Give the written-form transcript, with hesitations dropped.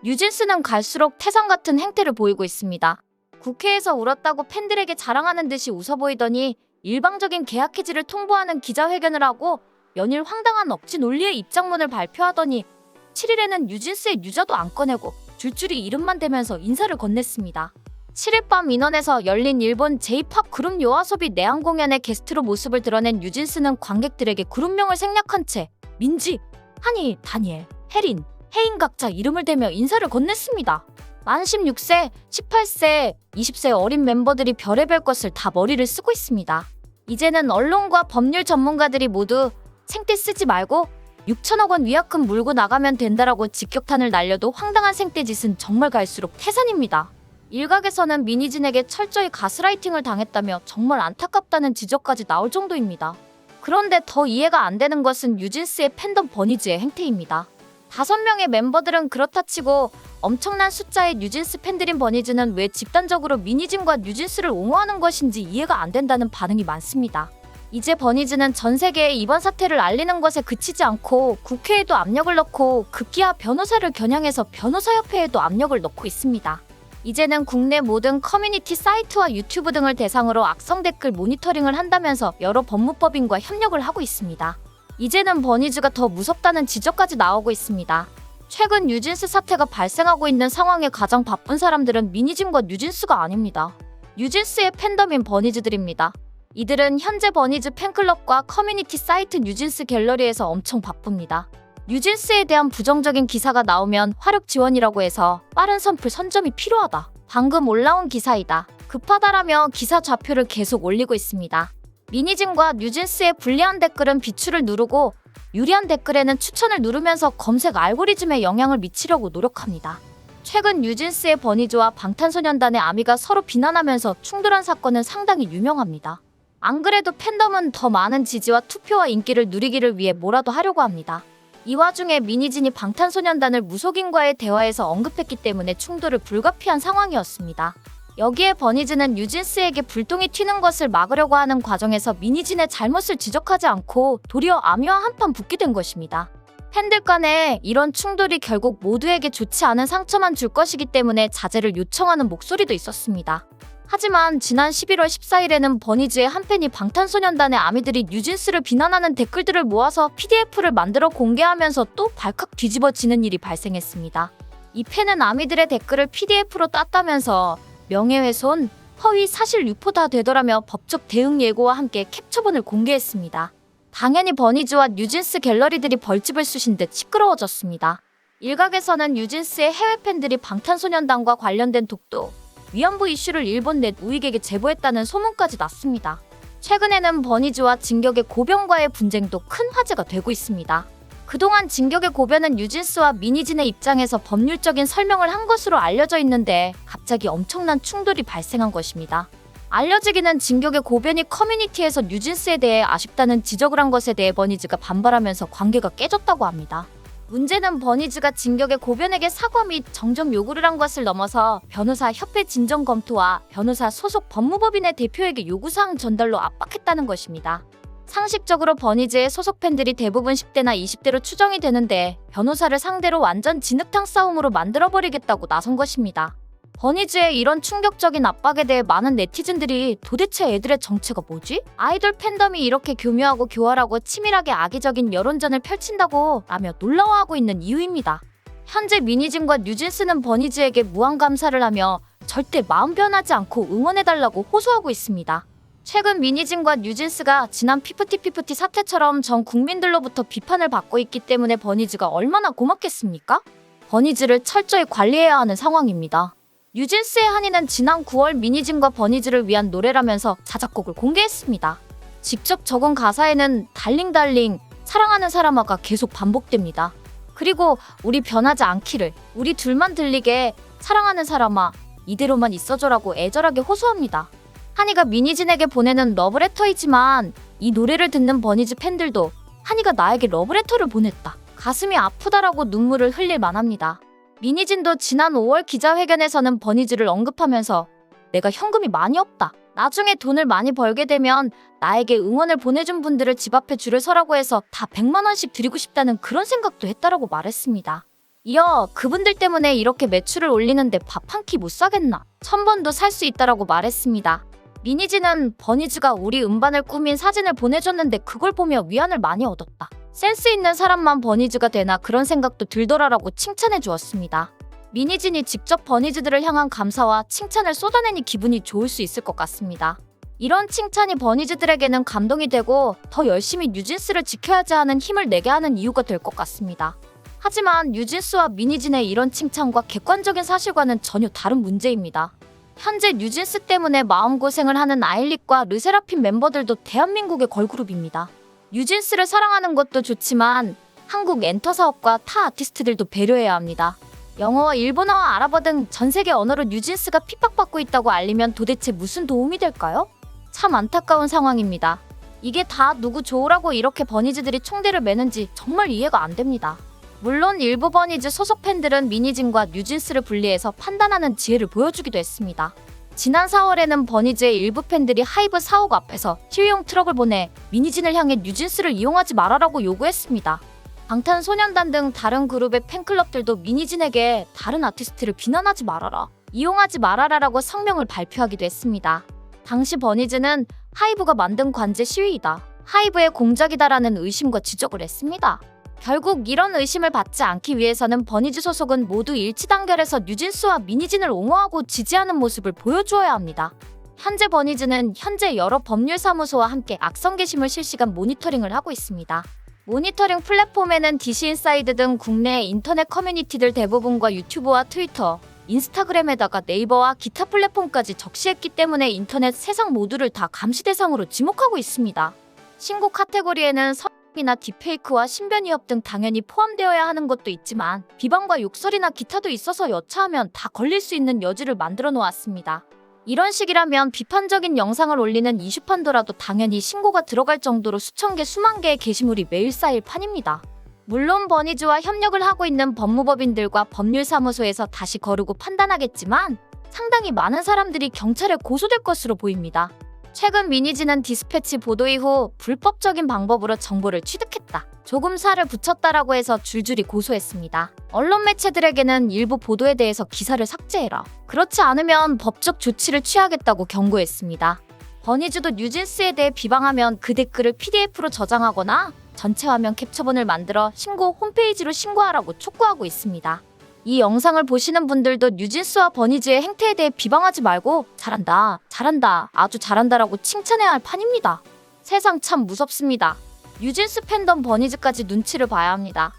뉴진스는 갈수록 태산 같은 행태를 보이고 있습니다. 국회에서 울었다고 팬들에게 자랑하는 듯이 웃어 보이더니 일방적인 계약 해지를 통보하는 기자회견을 하고 연일 황당한 억지 논리의 입장문을 발표하더니 7일에는 뉴진스의 유저도 안 꺼내고 줄줄이 이름만 대면서 인사를 건넸습니다. 7일 밤 인원에서 열린 일본 J-POP 그룹 요아소비 내한 공연에 게스트로 모습을 드러낸 뉴진스는 관객들에게 그룹명을 생략한 채 민지, 한이, 다니엘, 혜린, 혜인 각자 이름을 대며 인사를 건넸습니다. 만 16세, 18세, 20세 어린 멤버들이 별의별 것을 다 머리를 쓰고 있습니다. 이제는 언론과 법률 전문가들이 모두 생떼 쓰지 말고 6천억 원 위약금 물고 나가면 된다라고 직격탄을 날려도 황당한 생떼짓은 정말 갈수록 태산입니다. 일각에서는 미니진에게 철저히 가스라이팅을 당했다며 정말 안타깝다는 지적까지 나올 정도입니다. 그런데 더 이해가 안 되는 것은 뉴진스의 팬덤 버니즈의 행태입니다. 5명의 멤버들은 그렇다 치고 엄청난 숫자의 뉴진스 팬들인 버니즈는 왜 집단적으로 미니진과 뉴진스를 옹호하는 것인지 이해가 안 된다는 반응이 많습니다. 이제 버니즈는 전 세계에 이번 사태를 알리는 것에 그치지 않고 국회에도 압력을 넣고 급기야 변호사를 겨냥해서 변호사협회에도 압력을 넣고 있습니다. 이제는 국내 모든 커뮤니티 사이트와 유튜브 등을 대상으로 악성 댓글 모니터링을 한다면서 여러 법무법인과 협력을 하고 있습니다. 이제는 버니즈가 더 무섭다는 지적까지 나오고 있습니다. 최근 뉴진스 사태가 발생하고 있는 상황에 가장 바쁜 사람들은 미니진과 뉴진스가 아닙니다. 뉴진스의 팬덤인 버니즈들입니다. 이들은 현재 버니즈 팬클럽과 커뮤니티 사이트 뉴진스 갤러리에서 엄청 바쁩니다. 뉴진스에 대한 부정적인 기사가 나오면 화력 지원이라고 해서 빠른 선풀 선점이 필요하다. 방금 올라온 기사이다. 급하다라며 기사 좌표를 계속 올리고 있습니다. 미니진과 뉴진스의 불리한 댓글은 비추를 누르고 유리한 댓글에는 추천을 누르면서 검색 알고리즘에 영향을 미치려고 노력합니다. 최근 뉴진스의 버니즈와 방탄소년단의 아미가 서로 비난하면서 충돌한 사건은 상당히 유명합니다. 안 그래도 팬덤은 더 많은 지지와 투표와 인기를 누리기를 위해 뭐라도 하려고 합니다. 이 와중에 미니진이 방탄소년단을 무속인과의 대화에서 언급했기 때문에 충돌을 불가피한 상황이었습니다. 여기에 버니즈는 뉴진스에게 불똥이 튀는 것을 막으려고 하는 과정에서 미니진의 잘못을 지적하지 않고 도리어 아미와 한판 붙게 된 것입니다. 팬들 간에 이런 충돌이 결국 모두에게 좋지 않은 상처만 줄 것이기 때문에 자제를 요청하는 목소리도 있었습니다. 하지만 지난 11월 14일에는 버니즈의 한 팬이 방탄소년단의 아미들이 뉴진스를 비난하는 댓글들을 모아서 PDF를 만들어 공개하면서 또 발칵 뒤집어지는 일이 발생했습니다. 이 팬은 아미들의 댓글을 PDF로 땄다면서 명예훼손, 허위, 사실 유포다 되더라며 법적 대응 예고와 함께 캡처본을 공개했습니다. 당연히 버니즈와 뉴진스 갤러리들이 벌집을 쑤신 듯 시끄러워졌습니다. 일각에서는 뉴진스의 해외 팬들이 방탄소년단과 관련된 독도, 위안부 이슈를 일본 넷 우익에게 제보했다는 소문까지 났습니다. 최근에는 버니즈와 진격의 고변과의 분쟁도 큰 화제가 되고 있습니다. 그동안 진격의 고변은 뉴진스와 미니진의 입장에서 법률적인 설명을 한 것으로 알려져 있는데 갑자기 엄청난 충돌이 발생한 것입니다. 알려지기는 진격의 고변이 커뮤니티에서 뉴진스에 대해 아쉽다는 지적을 한 것에 대해 버니즈가 반발하면서 관계가 깨졌다고 합니다. 문제는 버니즈가 진격의 고변에게 사과 및 정정 요구를 한 것을 넘어서 변호사 협회 진정 검토와 변호사 소속 법무법인의 대표에게 요구사항 전달로 압박했다는 것입니다. 상식적으로 버니즈의 소속 팬들이 대부분 10대나 20대로 추정이 되는데 변호사를 상대로 완전 진흙탕 싸움으로 만들어버리겠다고 나선 것입니다. 버니즈의 이런 충격적인 압박에 대해 많은 네티즌들이 도대체 애들의 정체가 뭐지? 아이돌 팬덤이 이렇게 교묘하고 교활하고 치밀하게 악의적인 여론전을 펼친다고 라며 놀라워하고 있는 이유입니다. 현재 미니진과 뉴진스는 버니즈에게 무한 감사를 하며 절대 마음 변하지 않고 응원해달라고 호소하고 있습니다. 최근 미니진과 뉴진스가 지난 피프티피프티 사태처럼 전 국민들로부터 비판을 받고 있기 때문에 버니즈가 얼마나 고맙겠습니까? 버니즈를 철저히 관리해야 하는 상황입니다. 뉴진스의 한이는 지난 9월 미니진과 버니즈를 위한 노래라면서 자작곡을 공개했습니다. 직접 적은 가사에는 달링달링, 사랑하는 사람아가 계속 반복됩니다. 그리고 우리 변하지 않기를, 우리 둘만 들리게, 사랑하는 사람아, 이대로만 있어줘라고 애절하게 호소합니다. 한이가 미니진에게 보내는 러브레터이지만 이 노래를 듣는 버니즈 팬들도 한이가 나에게 러브레터를 보냈다, 가슴이 아프다라고 눈물을 흘릴 만합니다. 미니진도 지난 5월 기자회견에서는 버니즈를 언급하면서 내가 현금이 많이 없다, 나중에 돈을 많이 벌게 되면 나에게 응원을 보내준 분들을 집 앞에 줄을 서라고 해서 다 100만 원씩 드리고 싶다는 그런 생각도 했다라고 말했습니다. 이어 그분들 때문에 이렇게 매출을 올리는데 밥 한 끼 못 사겠나? 1000번도 살 수 있다라고 말했습니다. 미니진은 버니즈가 우리 음반을 꾸민 사진을 보내줬는데 그걸 보며 위안을 많이 얻었다. 센스 있는 사람만 버니즈가 되나 그런 생각도 들더라라고 칭찬해 주었습니다. 미니진이 직접 버니즈들을 향한 감사와 칭찬을 쏟아내니 기분이 좋을 수 있을 것 같습니다. 이런 칭찬이 버니즈들에게는 감동이 되고 더 열심히 뉴진스를 지켜야지 하는 힘을 내게 하는 이유가 될 것 같습니다. 하지만 뉴진스와 미니진의 이런 칭찬과 객관적인 사실과는 전혀 다른 문제입니다. 현재 뉴진스 때문에 마음고생을 하는 아일릭과 르세라핌 멤버들도 대한민국의 걸그룹입니다. 뉴진스를 사랑하는 것도 좋지만 한국 엔터 사업과 타 아티스트들도 배려해야 합니다. 영어와 일본어와 아랍어 등 전 세계 언어로 뉴진스가 핍박받고 있다고 알리면 도대체 무슨 도움이 될까요? 참 안타까운 상황입니다. 이게 다 누구 좋으라고 이렇게 버니즈들이 총대를 매는지 정말 이해가 안 됩니다. 물론 일부 버니즈 소속 팬들은 미니진과 뉴진스를 분리해서 판단하는 지혜를 보여주기도 했습니다. 지난 4월에는 버니즈의 일부 팬들이 하이브 사옥 앞에서 시위용 트럭을 보내 미니진을 향해 뉴진스를 이용하지 말아라고 요구했습니다. 방탄소년단 등 다른 그룹의 팬클럽들도 미니진에게 다른 아티스트를 비난하지 말아라, 이용하지 말아라라고 성명을 발표하기도 했습니다. 당시 버니즈는 하이브가 만든 관제 시위이다, 하이브의 공작이다라는 의심과 지적을 했습니다. 결국 이런 의심을 받지 않기 위해서는 버니즈 소속은 모두 일치단결해서 뉴진스와 미니진을 옹호하고 지지하는 모습을 보여주어야 합니다. 현재 버니즈는 현재 여러 법률사무소와 함께 악성 게시물 실시간 모니터링을 하고 있습니다. 모니터링 플랫폼에는 DC인사이드 등 국내 인터넷 커뮤니티들 대부분과 유튜브와 트위터, 인스타그램에다가 네이버와 기타 플랫폼까지 적시했기 때문에 인터넷 세상 모두를 다 감시 대상으로 지목하고 있습니다. 신고 카테고리에는 이나 딥페이크와 신변 위협 등 당연히 포함되어야 하는 것도 있지만 비방과 욕설이나 기타도 있어서 여차하면 다 걸릴 수 있는 여지를 만들어 놓았습니다. 이런 식이라면 비판적인 영상을 올리는 이슈판도라도 당연히 신고가 들어갈 정도로 수천 개 수만 개의 게시물이 매일 쌓일 판입니다. 물론 버니즈와 협력을 하고 있는 법무법인들과 법률사무소에서 다시 거르고 판단하겠지만 상당히 많은 사람들이 경찰에 고소될 것으로 보입니다. 최근 미니진은 디스패치 보도 이후 불법적인 방법으로 정보를 취득했다, 조금 살을 붙였다라고 해서 줄줄이 고소했습니다. 언론 매체들에게는 일부 보도에 대해서 기사를 삭제해라, 그렇지 않으면 법적 조치를 취하겠다고 경고했습니다. 버니즈도 뉴진스에 대해 비방하면 그 댓글을 PDF로 저장하거나 전체 화면 캡처본을 만들어 신고 홈페이지로 신고하라고 촉구하고 있습니다. 이 영상을 보시는 분들도 뉴진스와 버니즈의 행태에 대해 비방하지 말고 잘한다, 잘한다, 아주 잘한다라고 칭찬해야 할 판입니다. 세상 참 무섭습니다. 뉴진스 팬덤 버니즈까지 눈치를 봐야 합니다.